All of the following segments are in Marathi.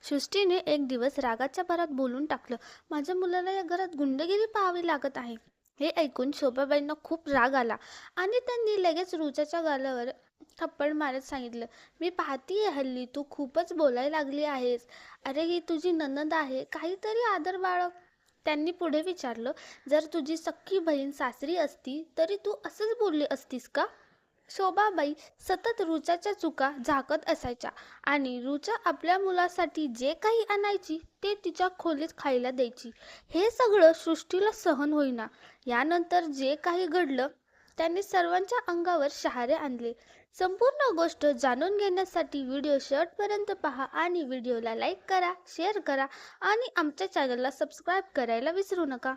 सृष्टीने एक दिवस रागाच्या भरात बोलून टाकलं, माझ्या मुलाला या घरात गुंडगिरी पाहावी लागत आहे. हे ऐकून शोभाबाईंना खूप राग आला आणि त्यांनी लगेच रुचाच्या गालावर थप्पड मारत सांगितलं, मी पाहतीये हल्ली तू खूपच बोलायला लागली आहेस. अरे ही तुझी नणंद आहे, काहीतरी आदर बाळग. त्यांनी पुढे विचारलं, जर तुझी सख्खी बहीण सासरी असती तरी तू असंच बोलली असतीस का? शोभाबाई सतत रुचाच्या चुका झाकत असायच्या आणि रुचा आपल्या मुलासाठी जे काही आणायची ते तिच्या खोलीत खायला द्यायची. हे सगळं सृष्टीला सहन होईना. यानंतर जे काही घडलं त्यांनी सर्वांच्या अंगावर शहारे आणले. संपूर्ण गोष्ट जाणून घेण्यासाठी व्हिडिओ शेवटपर्यंत पहा आणि व्हिडिओला लाईक करा, शेअर करा आणि आमच्या चॅनलला सबस्क्राईब करायला विसरू नका.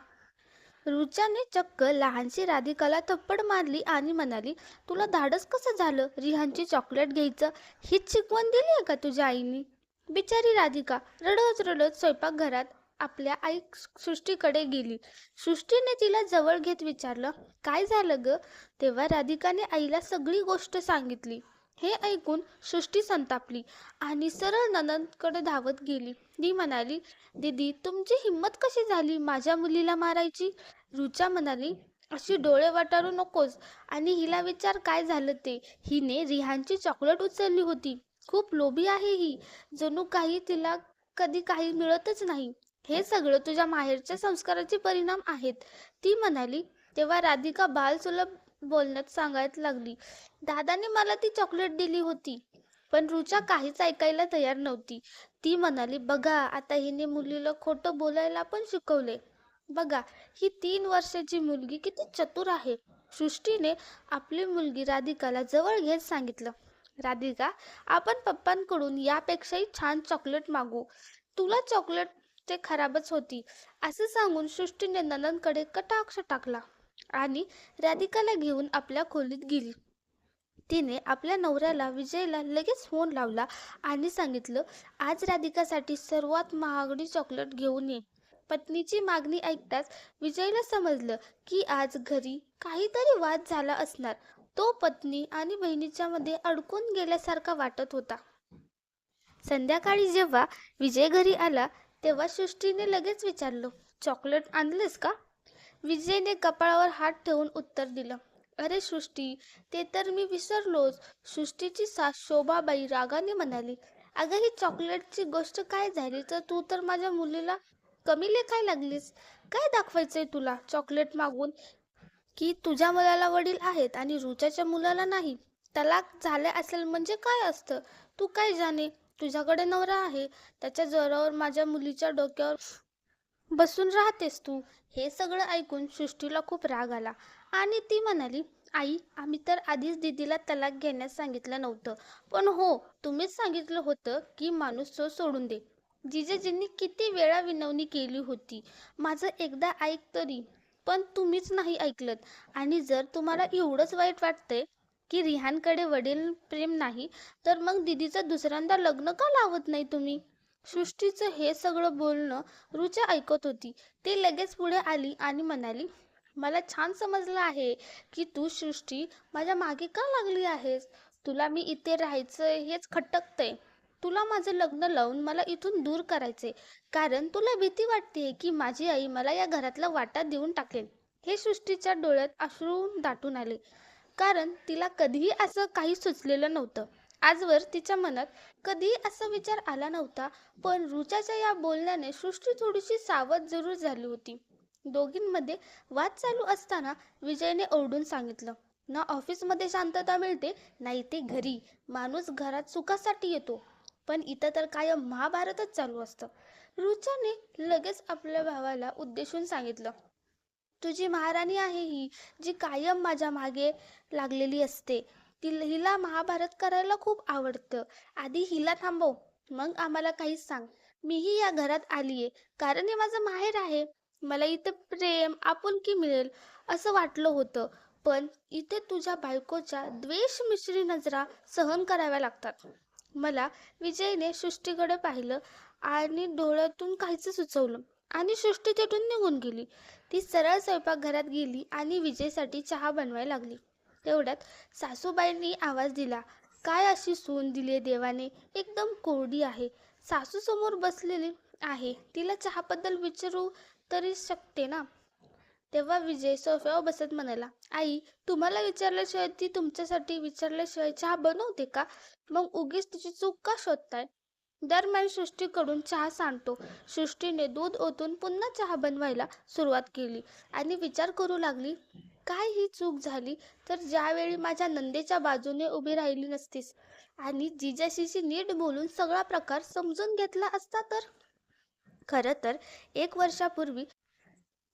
रुचाने चक्क लहानशी राधिकाला थप्पड मारली आणि म्हणाली, तुला धाडस कसं झालं रिहानची चॉकलेट घ्यायचं? हीच शिकवण दिली आहे का तुझ्या आईनी? बिचारी राधिका रडत रडत स्वयंपाकघरात आपल्या आई सृष्टीकडे गेली. सृष्टीने तिला जवळ घेत विचारलं, काय झालं ग? तेव्हा राधिकाने आईला सगळी गोष्ट सांगितली. हे ऐकून सृष्टी संतापली आणि सरळ ननंदकडे धावत गेली. ती म्हणाली, दीदी तुमची हिंमत कशी झाली माझ्या मुलीला मारायची? रुचा म्हणाली, अशी डोळे वाटारू नकोस आणि हिला विचार काय झालं ते. हिने रिहानची चॉकलेट उचलली होती. खूप लोभी आहे ही. जणू काही तिला कधी काही मिळतच नाही. हे सगळं तुझ्या माहेरच्या संस्काराचे परिणाम आहेत, ती म्हणाली. तेव्हा राधिका बालसुलभ बोलण्यात सांगायला लागली, दादाने मला ती चॉकलेट दिली होती. पण रुचा काहीच ऐकायला तयार नव्हती. ती म्हणाली, बघा आता हिने मुलीला खोटं बोलायला पण शिकवले. बघा ही 3 वर्षाची मुलगी किती चतुर आहे. सृष्टीने आपली मुलगी राधिकाला जवळ घेत सांगितलं, राधिका आपण पप्पांकडून यापेक्षाही छान चॉकलेट मागू. तुला चॉकलेट ते खराबच होती. असं सांगून सृष्टीने ननंदकडे कटाक्ष टाकला आणि राधिकाला घेऊन आपल्या खोलीत गेली. तिने आपल्या नवऱ्याला विजयला लगेच फोन लावला आणि सांगितलं, आज राधिकासाठी सर्वात महागडी चॉकलेट घेऊन ये. पत्नीची मागणी ऐकताच विजयला समजलं की आज घरी काहीतरी वाद झाला असणार. तो पत्नी आणि बहिणीच्या मध्ये अडकून गेल्यासारखा वाटत होता. संध्याकाळी जेव्हा विजय घरी आला तेव्हा सृष्टीने लगेच विचारलं, चॉकलेट आणलेस का? विजयने कपाळावर हात ठेवून उत्तर दिलं, अरे सृष्टी ते तर मी विसरलोच. सृष्टीची सास शोभाबाई रागाने म्हणाली, अगं ही चॉकलेटची गोष्ट काय झाली तर तू तर माझ्या मुलीला कमी लेखायला लागलीस. काय दाखवायचंय तुला चॉकलेट मागून? की तुझ्या मुलाला वडील आहेत आणि रुचाच्या मुलाला नाही? तलाक झाले असेल म्हणजे काय असतं? तू काय जाणे? तुझ्याकडे नवरा आहे, त्याच्या जोरावर माझ्या मुलीच्या डोक्यावर बसून राहतेस तू. हे सगळं ऐकून सृष्टीला खूप राग आला आणि ती म्हणाली, आई आम्ही तर आधीच दीदीला तलाक घेण्यास सांगितलं नव्हतं. पण हो, तुम्हीच सांगितलं होतं की माणूस तो सोडून दे. जिजेजींनी किती वेळा विनवणी केली होती, माझं एकदा ऐक तरी. पण तुम्हीच नाही ऐकलत. आणि जर तुम्हाला एवढंच वाईट वाटतंय की रिहानकडे वडील प्रेम नाही, तर मग दीदीचं दुसऱ्यांदा लग्न का लावत नाही तुम्ही? सृष्टीचं हे सगळं बोलणं रुचा ऐकत होती. ती लगेच पुढे आली आणि म्हणाली, मला छान समजलं आहे की तू सृष्टी माझ्या मागे का लागली आहेस. तुला मी इथे राहायचं हेच खटकतंय. तुला माझं लग्न लावून मला इथून दूर करायचे, कारण तुला भीती वाटते की माझी आई मला या घरातला वाटा देऊन टाकेल. हे सृष्टीच्या डोळ्यात अश्रू दाटून आले, कारण तिला कधीही असं काही सुचलेलं नव्हतं. आजवर तिच्या मनात कधीही असा विचार आला नव्हता. पण रुचाच्या या बोलण्याने सृष्टी थोडीशी सावध जरूर झाली होती. दोघींमध्ये वाद चालू असताना विजयने ओरडून सांगितलं, ना ऑफिसमध्ये शांतता मिळते नाही ते घरी. माणूस घरात सुखासाठी येतो, पण इथं तर कायम महाभारतच चालू असतं. रुचाने लगेच आपल्या भावाला उद्देशून सांगितलं, तुझी महाराणी आहे ही, जी कायम माझ्या मागे लागलेली असते. हिला महाभारत करायला खूप आवडतं. आधी हिला थांबव, मग आम्हाला काही सांग. मीही या घरात आलीये कारण हे माझं माहेर आहे. मला इथे प्रेम आपुलकी मिळेल असं वाटलं होतं, पण इथे तुझ्या बायकोच्या द्वेष मिश्री नजरा सहन कराव्या लागतात. मला विजयने सृष्टीकडे पाहिलं आणि डोळ्यातून काहीच सुचवलं आणि सृष्टी तिथून निघून गेली. ती सरळ स्वयंपाकघरात गेली आणि विजयसाठी चहा बनवायला लागली. तेवढ्यात सासूबाईंनी आवाज दिला, काय अशी सून दिली देवाने, एकदम कोरडी आहे. सासू समोर बसलेली आहे, तिला चहाबद्दल विचारू तरी शकते ना. तेव्हा विजय सोफ्यावर बसत म्हणाला, आई, तुम्हाला विचारल्याशिवाय ती तुमच्यासाठी विचारल्याशिवाय चहा बनवते का? मग उगीच तिची चूक का शोधताय? दरम्यान सृष्टीकडून चहा सांडतो. सृष्टीने दूध ओतून पुन्हा चहा बनवायला सुरुवात केली आणि विचार करू लागली, काय ही चूक झाली तर ज्यावेळी माझ्या नंदेच्या बाजूने उभी राहिली नसतीस आणि जिजाशीशी नीट बोलून सगळा प्रकार समजून घेतला असता तर. खरं तर 1 वर्षापूर्वी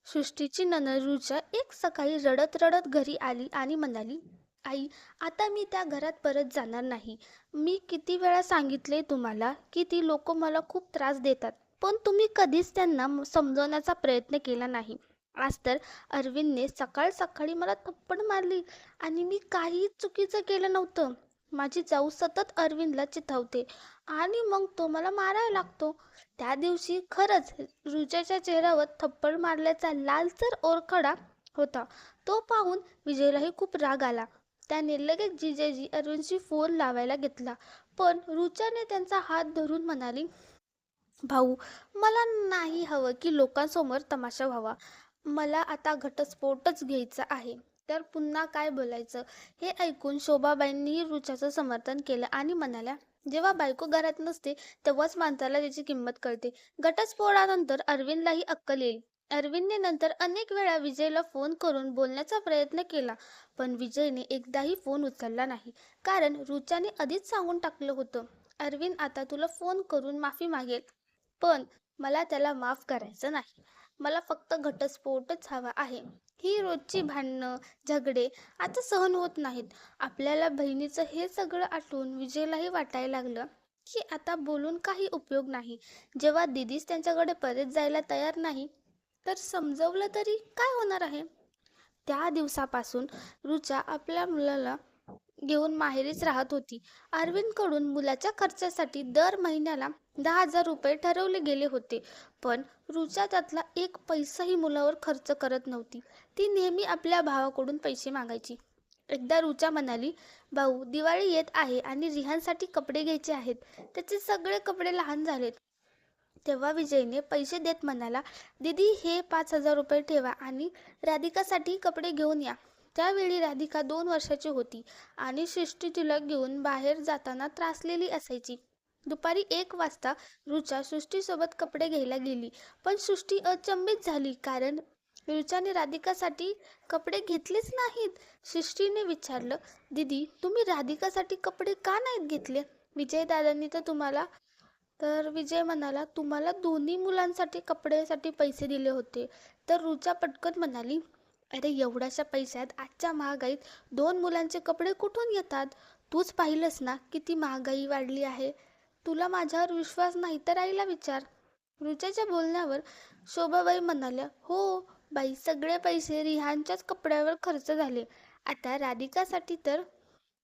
सृष्टीची नणंद रुचा एक सकाळी रडत रडत घरी आली आणि म्हणाली, आई, आता मी त्या घरात परत जाणार नाही. मी किती वेळा सांगितले तुम्हाला की ती लोक मला खूप त्रास देतात, पण तुम्ही कधीच त्यांना समजवण्याचा प्रयत्न केला नाही. आज तर अरविंदने सकाळ सकाळी मला थप्पड मारली आणि मी काहीच चुकीचं केलं नव्हतं. माझी जाऊ सतत अरविंदला चिथावते आणि मग तो मला मारायला लागतो. त्या दिवशी खरंच रुच्याच्या चेहऱ्यावर थप्पड मारल्याचा लालसर ओरखडा होता. तो पाहून विजयलाही खूप राग आला. त्याने लगेच जिजाजी अरविंदशी फोन लावायला घेतला, पण रुच्याने त्यांचा हात धरून म्हणाली, भाऊ, मला नाही हवं की लोकांसमोर तमाशा व्हावा. मला आता घटस्फोटच घ्यायचा आहे. तर पुन्हा काय बोलायचं? हे ऐकून शोभाबाईंनीही रुच्याचं समर्थन केलं आणि म्हणाल्या, जेव्हा बायको घरात नसते तेव्हाच माणसाला त्याची किंमत कळते. घटस्फोटानंतर अरविंदलाही अक्कल येईल. अरविंदने नंतर अनेक वेळा विजयला फोन करून बोलण्याचा प्रयत्न केला, पण विजयने एकदाही फोन उचलला नाही. कारण रुच्याने आधीच सांगून टाकलं होतं, अरविंद आता तुला फोन करून माफी मागेल, पण मला त्याला माफ करायचं नाही. मला फक्त घटस्फोटच हवा आहे. ही रोजची भांडणं, झगडे आता सहन होत नाहीत. आपल्याला बहिणीचं हे सगळं आठवून विजयलाही वाटायला लागलं की आता बोलून काही उपयोग नाही. जेव्हा दिदीच त्यांच्याकडे परत जायला तयार नाही, तर समजवलं तरी काय होणार आहे? त्या दिवसापासून रुचा आपल्या मुलाला घेऊन माहेरीच राहत होती. अरविंदकडून मुलाच्या खर्चासाठी दर महिन्याला 10,000 रुपये ठरवले गेले होते, पण रुचा त्यातला एक पैसाही मुलावर खर्च करत नव्हती. ती नेहमी आपल्या भावाकडून पैसे मागायची. एकदा रुचा म्हणाली, भाऊ, दिवाळी येत आहे आणि रिहानसाठी कपडे घ्यायचे आहेत. त्याचे सगळे कपडे लहान झालेत. तेव्हा विजयने पैसे देत म्हणाला, दीदी, हे 5,000 रुपये ठेवा आणि राधिकासाठी कपडे घेऊन या. त्यावेळी राधिका 2 वर्षाची होती आणि सृष्टी तिला घेऊन बाहेर जाताना त्रासलेली असायची. दुपारी 1 वाजता रुचा सृष्टीसोबत कपडे घ्यायला गेली, पण सृष्टी अचंबित झाली कारण रुचाने राधिकासाठी कपडे घेतलेच नाहीत. सृष्टीने विचारलं, दीदी, तुम्ही राधिकासाठी कपडे का नाहीत घेतले? विजयदादांनी तर तुम्हाला तर विजय म्हणाला, तुम्हाला दोन्ही मुलांसाठी कपड्यासाठी पैसे दिले होते. तर रुचा पटकन म्हणाली, अरे, एवढ्याशा पैशात आजच्या महागाईत 2 मुलांचे कपडे कुठून येतात? तूच पाहिलंस ना किती महागाई वाढली आहे. तुला माझ्यावर विश्वास नाही तर आईला विचार. रुच्याच्या बोलण्यावर शोभाबाई म्हणाल्या, हो बाई, सगळे पैसे रिहानच्याच कपड्यावर खर्च झाले. आता राधिकासाठी तर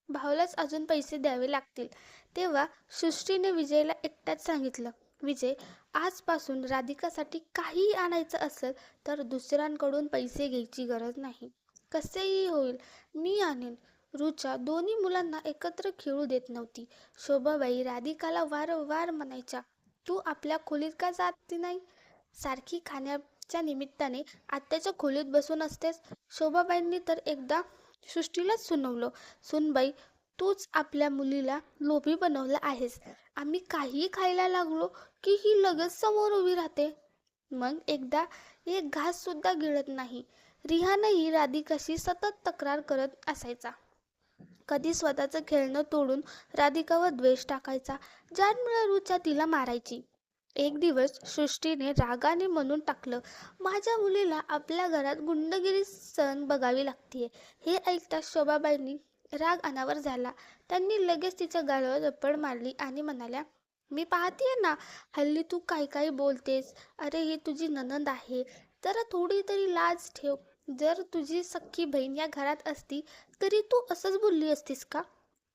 भावालाच अजून पैसे द्यावे लागतील. तेव्हा सृष्टीने विजयला एकटाच सांगितलं, विजय, आजपासून राधिकासाठी काहीही आणायचं असेल तर दुसऱ्यांकडून पैसे घ्यायची गरज नाही. कसेही होईल, मी आणेन. रुचा दोन्ही मुलांना एकत्र खेळू देत नव्हती. शोभाबाई राधिकाला वारंवार म्हणायच्या, तू आपल्या खोलीत का जात नाही? सारखी खाण्याच्या निमित्ताने आत्याच्या खोलीत बसून असतेस. शोभाबाईंनी तर एकदा सृष्टीलाच सुनवलं, सुनबाई, तूच आपल्या मुलीला लोभी बनवलं आहेस. आम्ही काहीही खायला लागलो की ही लगेच समोर उभी राहते. मग एकदा एक घास सुद्धा गिळत नाही. रिहानही राधिकाशी सतत तक्रार करत असायचा. कधी स्वतःचं खेळणं तोडून राधिकावर द्वेष टाकायचा, ज्यामुळे रुचा तिला मारायची. एक दिवस सृष्टीने रागाने म्हणून टाकलं, माझ्या मुलीला आपल्या घरात गुंडगिरी सहन बघावी लागतीये. हे ऐकताच शोभाबाईंनी राग अनावर झाला. त्यांनी लगेच तिच्या गालावर थप्पड मारली आणि म्हणाल्या, मी पाहतेय ना, हल्ली तू काय काय बोलतेस. अरे, ही तुझी नणंद आहे, जरा थोडी तरी लाज ठेव. जर तुझी सख्खी बहीण या घरात असती तरी तू असंच बोलली असतीस का?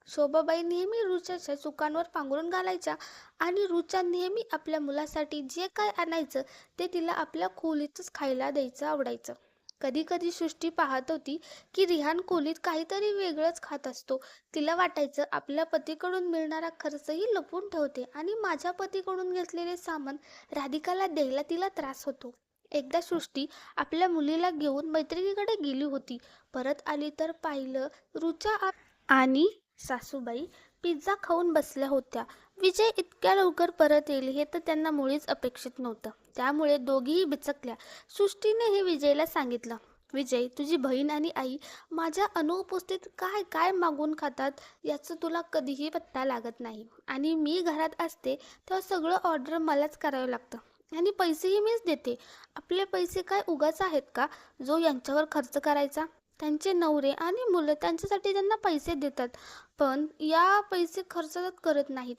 शोभाबाई नेहमी रुच्याच्या चुकांवर पांघरून घालायच्या आणि रुचा नेहमी आपल्या मुलासाठी जे काय आणायचं ते तिला आपल्या खोलीतच खायला द्यायचं आवडायचं. कधी कधी सृष्टी पाहत होती की रिहान खोलीत काहीतरी वेगळंच खात असतो. तिला वाटायचं आपल्या पतीकडून मिळणारा खर्चही लपवून ठेवते आणि माझ्या पतीकडून घेतलेले सामान राधिकाला द्यायला तिला त्रास होतो. एकदा सृष्टी आपल्या मुलीला घेऊन मैत्रिणीकडे गेली होती. परत आली तर पाहिलं आणि सासूबाई पिझ्झा खाऊन बसल्या होत्या. विजय इतक्या लवकर परत येईल हे तर त्यांना मुळीच अपेक्षित नव्हतं. त्यामुळे दोघीही बिचकल्या. सृष्टीने हे विजयला सांगितलं. विजय, तुझी बहीण आणि आई माझ्या अनुपस्थितीत काय काय मागून खातात याचं तुला कधीही पत्ता लागत नाही. आणि मी घरात असते तेव्हा सगळं ऑर्डर मलाच करावं लागतं आणि पैसेही मीच देते. आपले पैसे काय उगाच आहेत का जो यांच्यावर खर्च करायचा? त्यांचे नवरे आणि मुलं त्यांच्यासाठी त्यांना पैसे देतात, पण या पैसे खर्च करत नाहीत.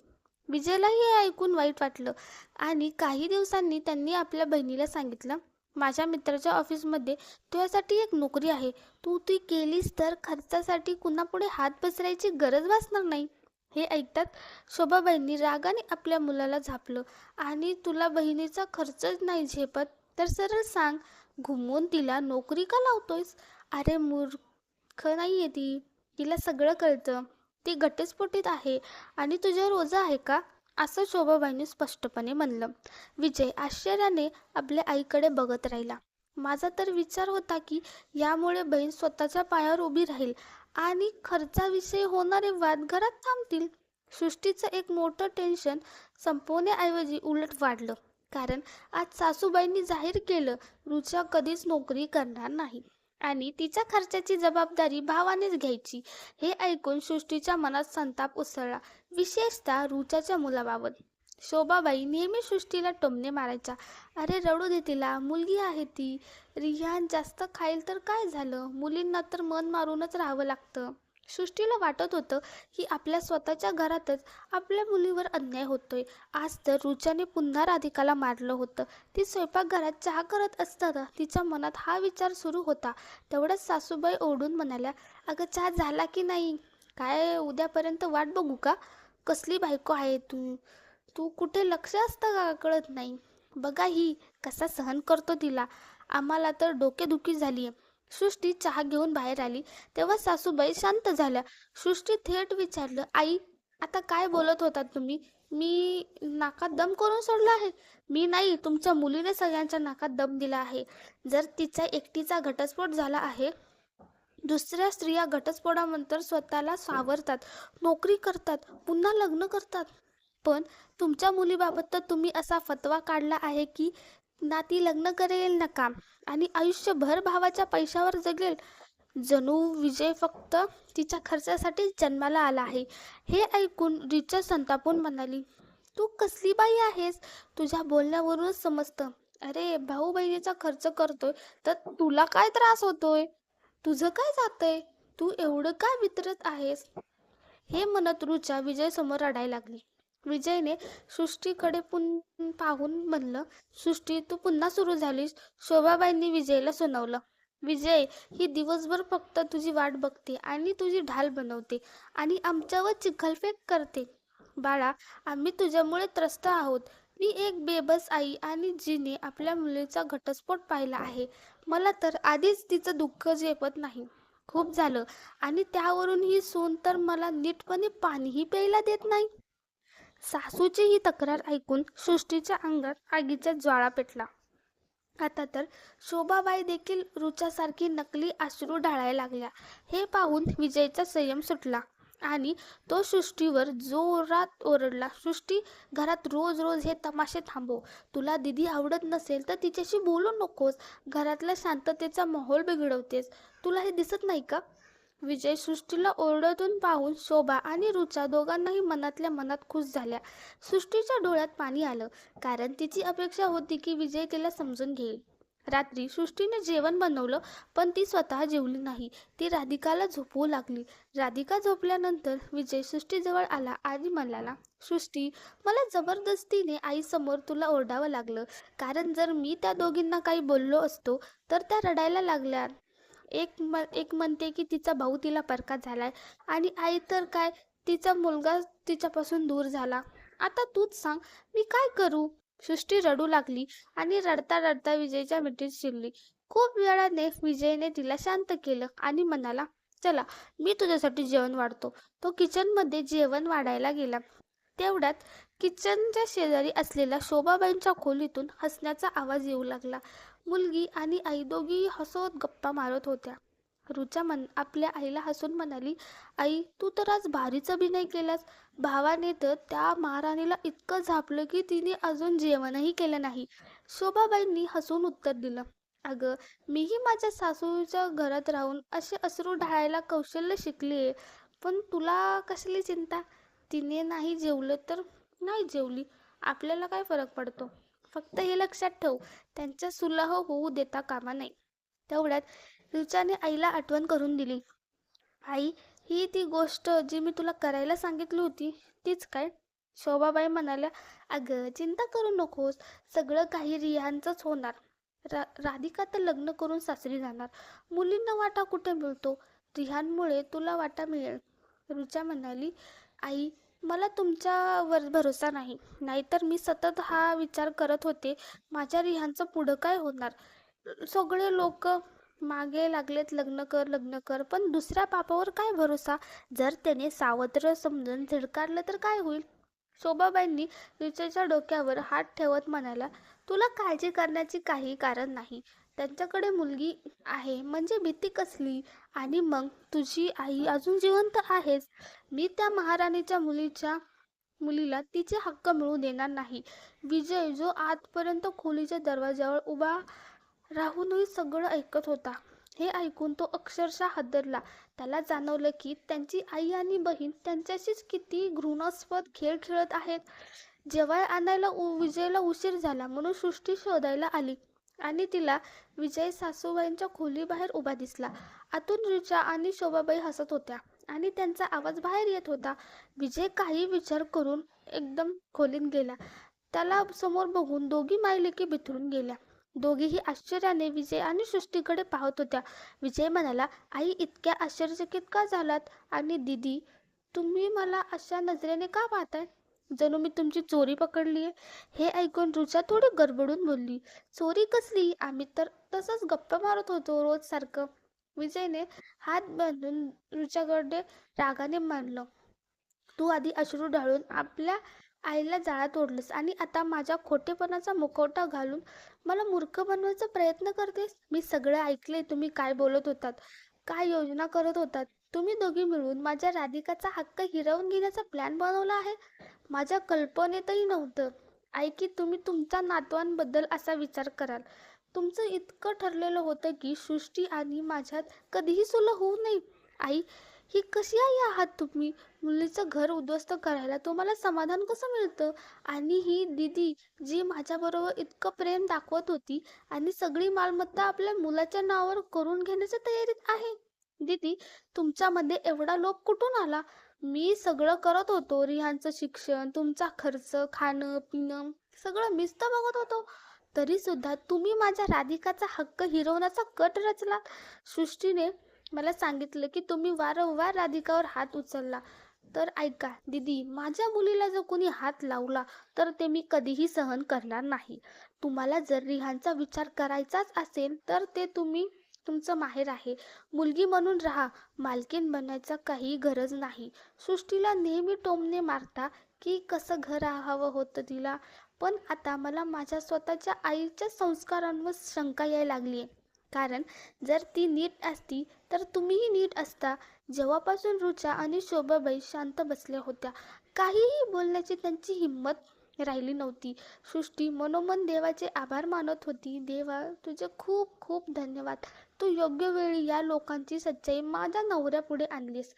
विजयलाही हे ऐकून वाईट वाटलं आणि काही दिवसांनी त्यांनी आपल्या बहिणीला सांगितलं, माझ्या मित्राच्या ऑफिसमध्ये तुझ्यासाठी एक नोकरी आहे. तू ती केलीस तर खर्चासाठी कुणापुढे हात पसरायची गरज भासणार नाही. हे ऐकतात शोभाबाईंनी रागाने आपल्या मुलाला झापलं. आणि तुला बहिणीचा खर्चच नाही झेपत तर सरळ सांग, घुमवून तिला नोकरी का लावतोयस? अरे मूर्ख नाहीये ती, तिला सगळं कळतं. ती घटस्फोटीत आहे आणि तुझ्यावर ओझं आहे का? असं शोभाबाईंनी स्पष्टपणे म्हणलं. विजय आश्चर्याने आपल्या आईकडे बघत राहिला. माझा तर विचार होता की यामुळे बहीण स्वतःच्या पायावर उभी राहील आणि खर्चाविषयी होणारे वाद घरात थांबतील. सृष्टीचं एक मोठं टेन्शन संपवण्याऐवजी उलट वाढलं. कारण आज सासूबाईंनी जाहीर केलं रुचा कधीच नोकरी करणार नाही आणि तिच्या खर्चाची जबाबदारी भावानेच घ्यायची. हे ऐकून सृष्टीच्या मनात संताप उसळला, विशेषतः रुचाच्या मुलाबाबत. शोभाबाई नेहमी सृष्टीला टोमणे मारायच्या. अरे रडू दे तिला, मुलगी आहे ती. रिहान जास्त खाईल तर काय झालं, मुलींना तर मन मारूनच राहावं लागतं. सृष्टीला वाटत होतं की आपल्या स्वतःच्या घरातच आपल्या मुलीवर अन्याय होतोय. आज तर रुचाने पुन्हा राधिकाला मारलं होतं. ती स्वयंपाकघरात चहा करत असताना तिच्या मनात हा विचार सुरू होता. तेवढ्याच सासूबाई ओरडून म्हणाल्या, अगं चहा झाला की नाही? काय उद्यापर्यंत वाट बघू का? कसली बायको आहे तू? तू कुठे लक्ष असतं का कळत नाही. बघा ही कसा सहन करतो तिला. आम्हाला तर डोकेदुखी झालीये. सृष्टी चहा घेऊन बाहेर आली तेव्हा सासूबाई शांत झाल्या. सृष्टी थेट विचारलं, आई आता काय बोलत होतात तुम्ही? मी नाकात दम करून सोडला आहे? मी नाही, तुमच्या मुलीने सगळ्यांच्या नाकात दम दिला आहे. जर तिचा एकटीचा घटस्फोट झाला आहे, दुसऱ्या स्त्रिया घटस्फोटानंतर स्वतःला सावरतात, नोकरी करतात, पुन्हा लग्न करतात. पण तुमच्या मुलीबाबत तर तुम्ही असा फतवा काढला आहे की ना ती लग्न करेल ना काम आणि आयुष्यभर भावाच्या पैशावर जगेल. जणू विजय फक्त तिच्या खर्चासाठी जन्माला आला आहे. हे ऐकून रिचा संतापून म्हणाली, तू कसली बाई आहेस? तुझ्या बोलण्यावरूनच समजतं. अरे भाऊ बहिणीचा खर्च करतोय तर तुला काय त्रास होतोय? तुझं काय जातंय? तू एवढं काय वितरत आहेस? हे म्हणत रुचा विजय समोर रडायला लागली. विजयने सृष्टीकडे पाहून म्हणलं, सृष्टी तू पुन्हा सुरू झालीस. शोभाबाईंनी विजयला सुनावलं. विजय ही दिवसभर फक्त तुझी वाट बघते आणि तुझी ढाल बनवते आणि आमच्यावर चिखलफेक करते. बाळा, आम्ही तुझ्यामुळे त्रस्त आहोत. मी एक बेबस आई आणि जिने आपल्या मुलीचा घटस्फोट पाहिला आहे. मला तर आधीच तिचं दुःख झेपत नाही. खूप झालं. आणि त्यावरून ही सून तर मला नीटपणे पाणीही प्यायला देत नाही. सासूची ही तक्रार ऐकून सृष्टीच्या अंगात आगीचा ज्वाळा पेटला. आता तर शोभाबाई देखील रुचासारखी नकली अश्रू ढाळायला लागल्या. हे पाहून विजयचा संयम सुटला आणि तो सृष्टीवर जोरात ओरडला, सृष्टी, घरात रोज रोज हे तमाशे थांबव. तुला दीदी आवडत नसेल तर तिच्याशी बोलू नकोस. घरातल्या शांततेचा माहोल बिघडवतेस. तुला हे दिसत नाही का? विजय सृष्टीला ओरडतून पाहून शोभा आणि रुचा दोघांनाही मनातल्या मनात खुश झाल्या. सृष्टीच्या डोळ्यात पाणी आलं, कारण तिची अपेक्षा होती की विजय तिला समजून घेईल. रात्री सृष्टीने जेवण बनवलं, पण ती स्वतः जेवली नाही. ती राधिकाला झोपवू लागली. राधिका झोपल्यानंतर विजय सृष्टीजवळ आला आणि म्हणाला, सृष्टी, मला जबरदस्तीने आईसमोर तुला ओरडावं लागलं, कारण जर मी त्या दोघींना काही बोललो असतो तर त्या रडायला लागल्या. एक म्हणते की तिचा भाऊ तिला परका झालाय आणि आई तर काय, तिचा मुलगा तिच्यापासून दूर झाला. आता तूच सांग, मी काय करू? सृष्टी रडू लागली आणि रडता रडता विजयच्या मिठीत शिरली. खूप वेळाने विजयने तिला शांत केलं आणि म्हणाला, चला, मी तुझ्यासाठी जेवण वाढतो. तो किचनमध्ये जेवण वाढायला गेला. तेवढ्यात किचनच्या शेजारी असलेल्या शोभाबाईंच्या खोलीतून हसण्याचा आवाज येऊ लागला. मुलगी आणि आई दोघीही हसत गप्पा मारत होत्या. रुचा आपल्या आईला हसून म्हणाली, आई, तू तर आज भारीच अभिनय केलास. भावाने तर त्या महाराणीला इतकं झापलं की तिने अजून जेवणही केलं नाही. शोभाबाईंनी हसून उत्तर दिलं, अगं, मीही माझ्या सासूच्या घरात राहून असे अश्रू ढाळायला कौशल्य शिकलीये. पण तुला कसली चिंता? तिने नाही जेवलं तर नाही जेवली, आपल्याला काय फरक पडतो? फक्त हे लक्षात ठेव, त्यांच्या सुलह होऊ देता कामा नये. तेवढ्यात रिचाने आईला आठवण करून दिली, आई, ही ती गोष्ट जी मी तुला करायला सांगितली होती, तीच काय? शोभाबाई म्हणाल्या, अगं, चिंता करू नकोस, सगळं काही रियांचंच होणार. राधिका तर लग्न करून सासरी जाणार. मुलींना वाटा कुठे मिळतो? रिहानमुळे तुला वाटा मिळेल. रुचा म्हणाली, आई, मला तुमच्यावर भरोसा नाही. नाहीतर मी सतत हा विचार करत होते, माझ्या रिहानचं पुढं काय होणार. सगळे लोक मागे लागलेत, लग्न कर लग्न कर, पण दुसऱ्या बापावर काय भरोसा? जर त्याने सावत्र समजून झिडकारलं तर काय होईल? शोभाबाईंनी रिचेच्या डोक्यावर हात ठेवत म्हणाला, तुला काळजी करण्याची काही कारण नाही. त्यांच्याकडे मुलगी आहे म्हणजे भीती कसली? आणि मग तुझी आई अजून जिवंत आहेच. मी त्या महाराणीच्या मुलीला तिचे हक्क मिळू देणार नाही. विजय, जो आजपर्यंत खोलीच्या दरवाजावर उभा राहूनही सगळं ऐकत होता, हे ऐकून तो अक्षरशः हादरला. त्याला जाणवलं की त्यांची आई आणि बहीण त्यांच्याशीच किती घृणास्पद खेळ खेळत आहेत. जेवाय आणायला विजयला उशीर झाला म्हणून सृष्टी शोधायला आली आणि तिला विजय सासूबाईंच्या खोलीबाहेर उभा दिसला. आतून रिचा आणि शोभाबाई हसत होत्या आणि त्यांचा आवाज बाहेर येत होता. विजय काही विचार करून एकदम खोलीत गेला. त्याला समोर बघून दोघी मायलेकी बिथरून गेल्या. दोघीही आश्चर्याने विजय आणि सृष्टीकडे पाहत होत्या. विजय म्हणाला, आई, इतक्या आश्चर्यचकित का झालात? आणि दीदी, तुम्ही मला अशा नजरेने का पाहताय? जणू मी तुमची चोरी पकडलीये. हे ऐकून रुचा थोडी गडबडून बोलली, चोरी कसली? आम्ही तर तसंच गप्पा मारत होतो रोज सारखं. विजयने हात बांधून रुचाकडे रागाने मानलं, तू आधी अश्रू ढाळून आपल्या आईला जाळात ओढलंस आणि आता माझ्या खोटेपणाचा मुखवटा घालून मला मूर्ख बनवायचा प्रयत्न करतेस. मी सगळं ऐकलंय. तुम्ही काय बोलत होतात, काय योजना करत होतात. तुम्ही दोघी मिळून माझ्या राधिकाचा हक्क हिरावून घेण्याचा प्लॅन बनवला आहे. माझ्या कल्पनेतही नव्हतं, आई, की तुम्ही तुमच्या नातवांबद्दल असा विचार कराल. तुमचं इतकं ठरलेलं होतं की सृष्टी आणि माझ्यात कधीही सुलह होऊ नये. आई, ही कशी आई आहात तुम्ही? मुलीचं घर उद्ध्वस्त करायला तुम्हाला समाधान कसं मिळतं? आणि ही दीदी, जी माझ्याबरोबर इतकं प्रेम दाखवत होती आणि सगळी मालमत्ता आपल्या मुलाच्या नावावर करून घेण्याच्या तयारीत आहे. दीदी, तुमच्यामध्ये एवढा लोभ कुठून आला? मी सगळं करत होतो. रिहानचं शिक्षण, तुमचा खर्च, खाणं पिणं सगळं मीच तर बघत होतो. तरी सुद्धा तुम्ही माझ्या राधिकाचा हक्क हिरवण्याचा कट रचलात. सृष्टीने मला सांगितलं की तुम्ही वारंवार राधिकावर हात उचलला. तर ऐका दीदी, माझ्या मुलीला जर कोणी हात लावला तर ते मी कधीही सहन करणार नाही. तुम्हाला जर रिहानचा विचार करायचाच असेल तर ते तुमचं माहेर आहे. मुलगी म्हणून राहा, मालकीन बनण्याचा काही गरज नाही. सृष्टीला नेहमी टोमणे मारता की कसं घर हवं होतं तिला. पण आता मला माझ्या स्वतःच्या आईच्या संस्कारांवर शंका यायला लागली आहे. कारण जर ती नीट असती तर तुम्हीही नीट असता. जेव्हापासून रुचा आणि शोभाबाई शांत बसल्या होत्या, काहीही बोलण्याची त्यांची हिंमत राहिली नव्हती. सृष्टी मनोमन देवाचे आभार मानत होती. देवा, तुझे खूप खूप धन्यवाद. तू योग्य वेळी या लोकांची सच्चाई माझ्या नवऱ्यापुढे आणलीस.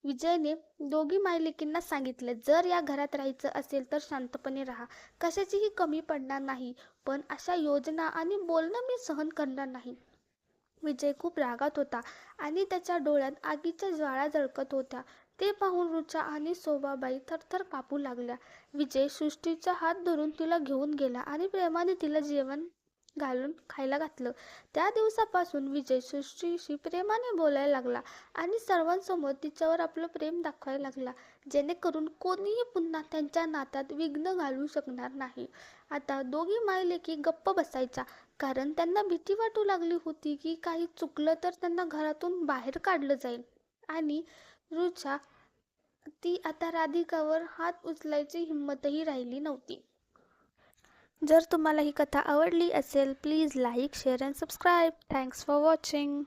विजयने दोघी मायलेकींना सांगितले, जर या घरात राहायचं असेल तर शांतपणे राहा. कशाचीही कमी पडणार नाही. पण अशा योजना आणि बोलणं मी सहन करणार नाही. विजय खूप रागात होता आणि त्याच्या डोळ्यात आगीच्या ज्वाळा झळकत होत्या. ते पाहून रुचा आणि शोभाबाई थरथर कापू लागल्या. विजय सृष्टीचा हात धरून तिला घेऊन गेला आणि प्रेमाने तिला जेवण घालून खायला घातलं. त्या दिवसापासून विजय सृष्टीशी प्रेमाने बोलायला लागला आणि सर्वांसमोर तिच्यावर आपलं प्रेम दाखवायला लागला, जेणेकरून कोणीही पुन्हा त्यांच्या नात्यात विघ्न घालू शकणार नाही. आता दोघी मायलेकी गप्प बसायच्या, कारण त्यांना भीती वाटू लागली होती की काही चुकलं तर त्यांना घरातून बाहेर काढलं जाईल. आणि रुचा, ती आता राधिकावर हात उचलायची हिंमतही राहिली नव्हती. जर तुम्हाला ही कथा आवडली असेल, please like, share and subscribe. Thanks for watching.